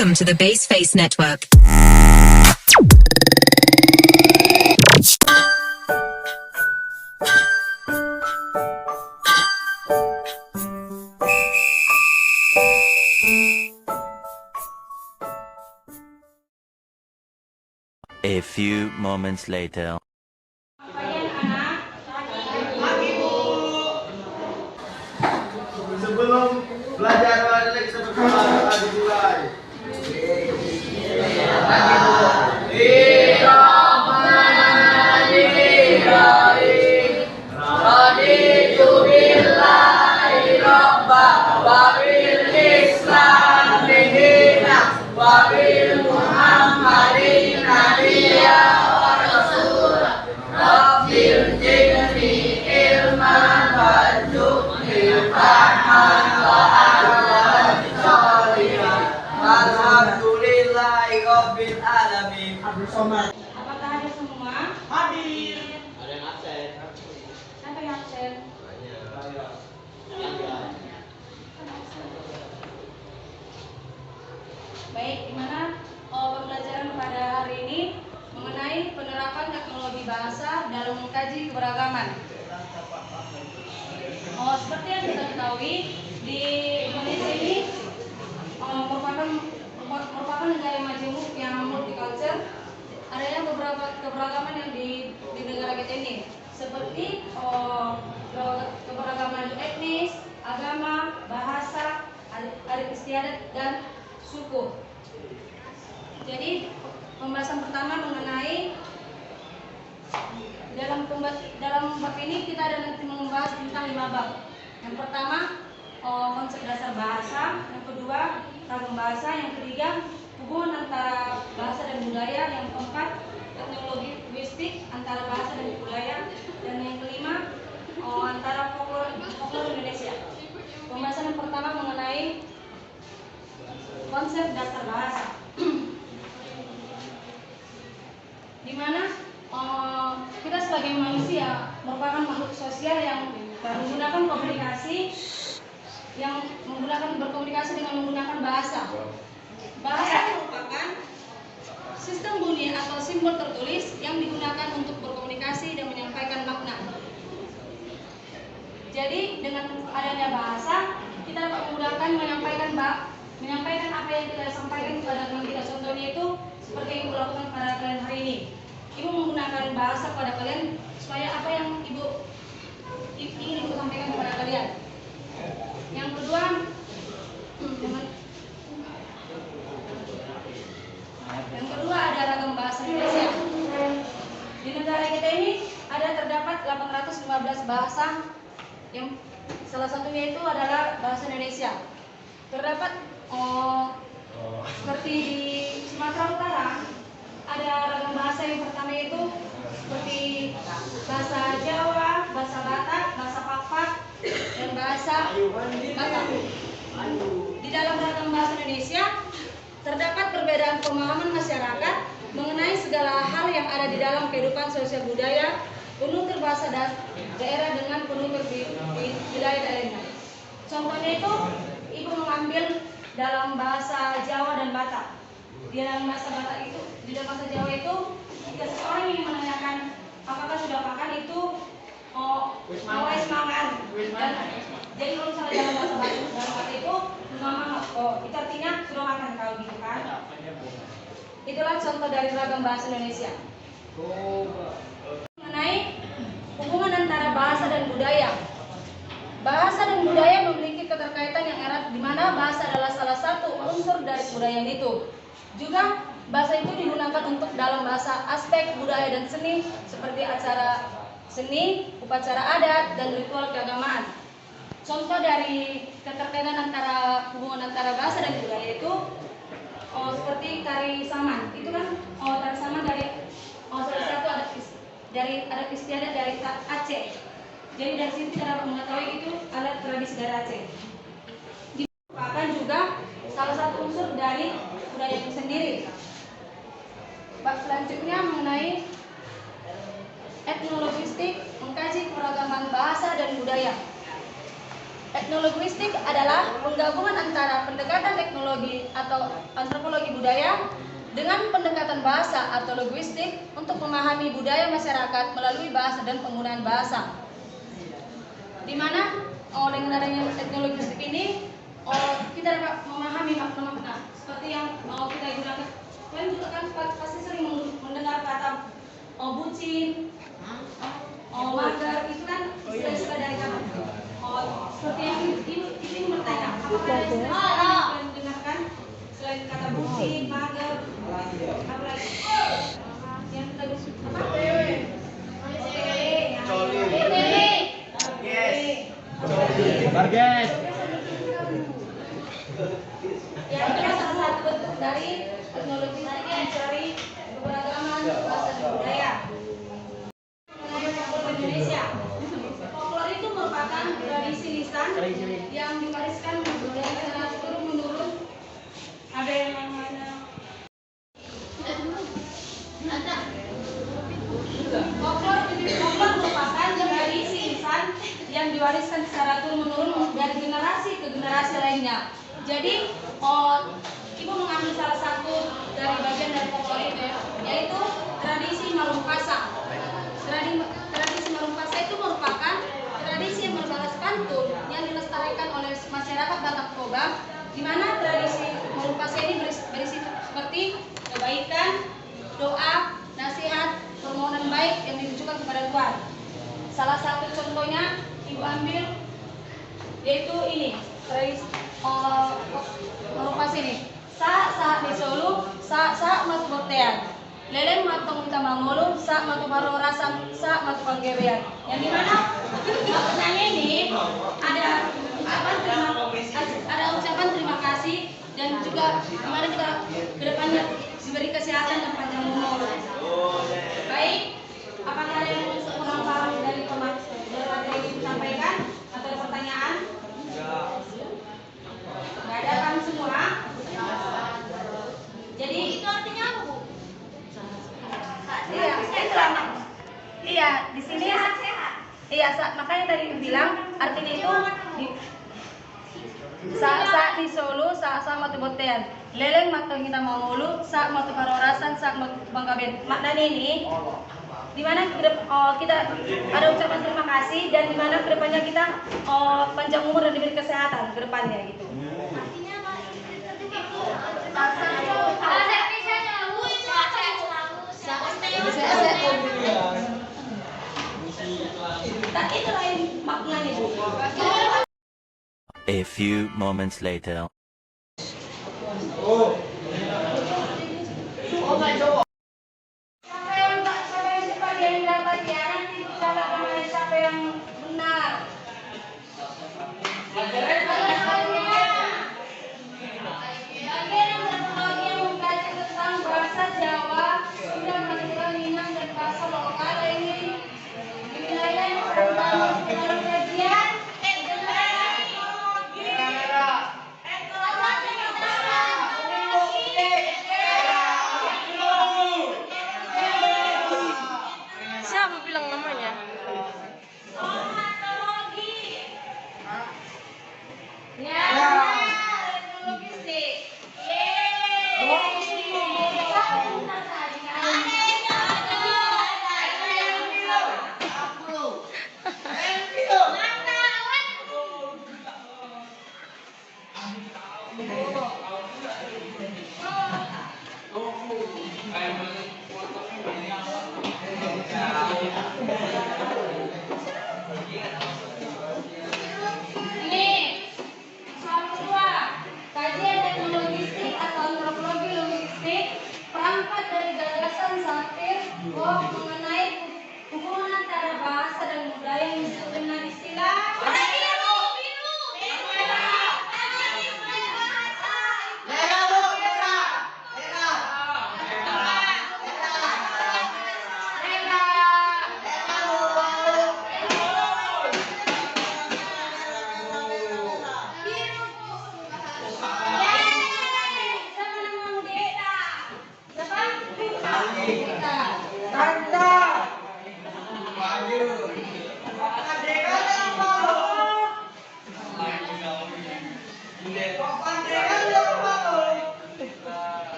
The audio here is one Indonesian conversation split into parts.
Welcome to the Baseface Network. A few moments later. Sebelum belajar balik seperti mana dimulai. Alhamdulillahirabbil alamin. Apakah ada semua? Hadir. Ada yang absen. Siapa yang absen? Baik, gimana pembelajaran pada hari ini mengenai penerapan teknologi bahasa dalam mengkaji keberagaman. Seperti yang kita ketahui, di Indonesia ini merupakan negara majemuk yang multicultural. Adanya beberapa keberagaman yang di negara kita ini, seperti keberagaman etnis, agama, bahasa, adat istiadat, dan suku. Jadi pembahasan pertama mengenai dalam bab ini kita ada nanti membahas tentang 5 bab. Yang pertama konsep dasar bahasa, yang kedua ragam bahasa, yang ketiga hubungan antara bahasa dan budaya, yang keempat teknologi linguistik antara bahasa dan budaya, dan yang kelima antara folklore Indonesia. Pembahasan yang pertama mengenai konsep dasar bahasa, di mana kita sebagai manusia merupakan makhluk sosial yang menggunakan berkomunikasi dengan menggunakan bahasa. Bahasa merupakan sistem bunyi atau simbol tertulis yang digunakan untuk berkomunikasi dan menyampaikan makna. Jadi dengan adanya bahasa, kita dapat memudahkan menyampaikan apa yang kita sampaikan kepada teman kita. Contohnya itu seperti yang Ibu lakukan pada kalian hari ini. Ibu menggunakan bahasa kepada kalian supaya apa yang Ibu ingin Ibu sampaikan kepada kalian. Yang kedua, ada ragam bahasa Indonesia. Di negara kita ini terdapat 815 bahasa, yang salah satunya itu adalah bahasa Indonesia. Terdapat seperti di Sumatera Utara ada ragam bahasa. Yang pertama itu seperti bahasa Jawa, bahasa Batak, bahasa Papak, dan bahasa Batak. Di dalam ragam bahasa Indonesia terdapat perbedaan pemahaman masyarakat mengenai segala hal yang ada di dalam kehidupan sosial budaya, penutur bahasa daerah dengan penutur di wilayah daerahnya. Contohnya itu, Ibu mengambil dalam bahasa Jawa dan Batak. Di dalam bahasa Jawa itu, jika seseorang ingin menanyakan apakah sudah makan, itu wis mangan. Jadi kalau misalnya dalam bahasa Batak itu mama, itu artinya sudah makan, kalau gitu kan. Itulah contoh dari ragam bahasa Indonesia. Mengenai hubungan antara bahasa dan budaya. Bahasa dan budaya memiliki keterkaitan yang erat, di mana bahasa adalah salah satu unsur dari kebudayaan itu. Juga bahasa itu digunakan untuk dalam bahasa aspek budaya dan seni, seperti acara seni, upacara adat, dan ritual keagamaan. Contoh dari keterkaitan hubungan antara bahasa dan budaya itu seperti tari saman. Itu kan tari saman dari salah satu adat istiadat dari Aceh. Jadi dari sini kita dapat mengetahui itu alat tradisi dari Aceh. Merupakan juga salah satu unsur dari budaya itu sendiri. Bab selanjutnya mengenai etnologistik, mengkaji keragaman bahasa dan budaya. Etnolinguistik adalah penggabungan antara pendekatan teknologi atau antropologi budaya dengan pendekatan bahasa atau linguistik untuk memahami budaya masyarakat melalui bahasa dan penggunaan bahasa. Di mana dengan adanya etnolinguistik ini kita dapat memahami makna-makna seperti yang kita gunakan. Kalian juga kan pasti sering mendengar kata bucin, mager, itu kan istilah dari kata. Seperti yang ini bertanya, apakah ada istilah yang kalian dengarkan selain kata bucin, mager, apa lagi? Yang kita apa? Target. Ya, itu salah satu bentuk dari teknologi mencari keberagaman bahasa dan budaya. Folklore Indonesia. Folklore itu merupakan tradisi lisan yang diwariskan dari generasi turun menurun. Ada yang namanya folklore merupakan tradisi lisan yang diwariskan secara turun menurun dari generasi ke generasi lainnya. Jadi, Ibu mengambil salah satu dari bagian dari folklore itu, yaitu tradisi Marumpasa. Tradisi Marumpasa itu merupakan tradisi yang berbalas pantun yang dilestarikan oleh masyarakat Batak Toba, di mana tradisi Marumpasa ini berisi seperti kebaikan, doa, nasihat, permohonan baik yang ditujukan kepada Tuhan. Salah satu contohnya Ibu ambil yaitu ini tradisi Marumpasa ini. Sa di Solo, sa matu botean. Leleng matong kita mangolo, sa matu baro rasam, sa matu panggebean. Yang dimana maknanya ini ada ucapan terima kasih dan juga dimana juga kedepannya diberi kesehatan dan panjang umur. Baik, apakah ada yang kurang paham dari materi yang disampaikan atau ada pertanyaan? Nggak ada kan semua? Jadi itu artinya apa, Bu? Iya, di sini sehat. Iya, makanya tadi bilang artinya itu sa di Solo, sa matu botean. Leleng matong kita mangulu, sa matu parorasan, sa matu bangkaben. Maknanya ini di mana kita ada ucapan terima kasih dan di mana kedepannya kita panjang umur dan diberi kesehatan kedepannya gitu. Artinya apa? Itu lain maknanya, Bu. A few moments later. Siapa yang benar? Bagian yang mengkaji tentang bahasa Jawa sudah menentukan minang dan bahasa lokal ini di wilayah yang terbangun bagian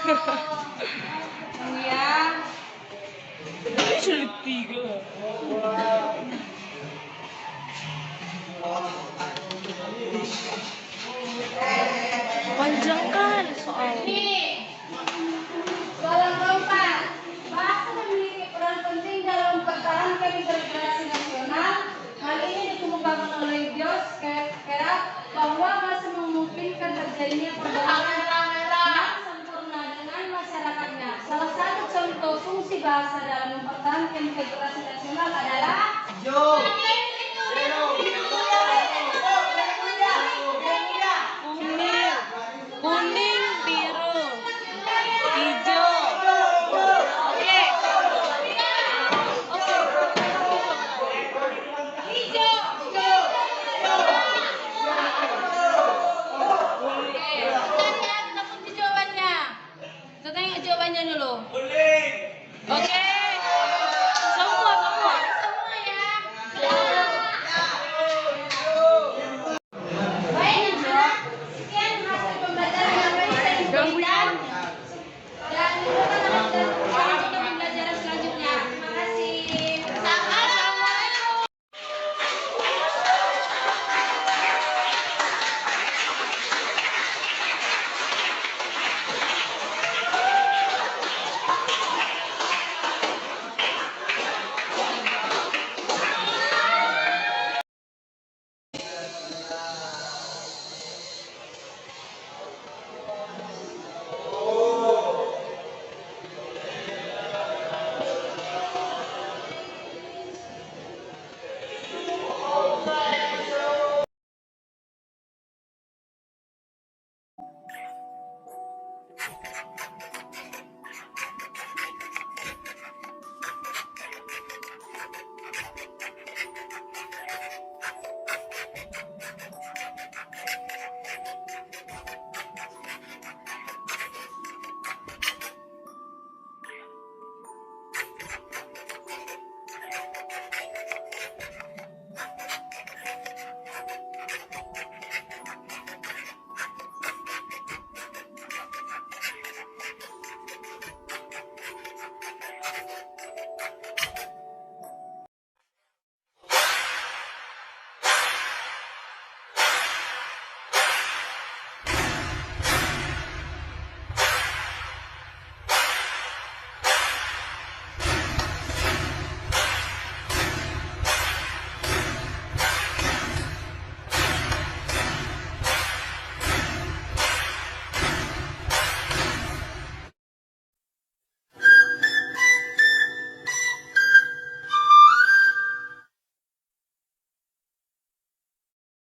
Iya. Sulit tiga. Panjangkan soal. Ini soalan keempat. Bahasa memiliki peran penting dalam mempertahankan integrasi nasional. Hal ini dikemukakan oleh Jos Kerak bahwa bahasa memungkinkan terjadinya pergaulan yang sempurna dengan masyarakatnya. Salah satu contoh fungsi bahasa dalam mempertahankan integrasi nasional adalah Kuning, biru, hijau. Oke. Kita kunci jawabannya. Kita tengok jawabannya dulu.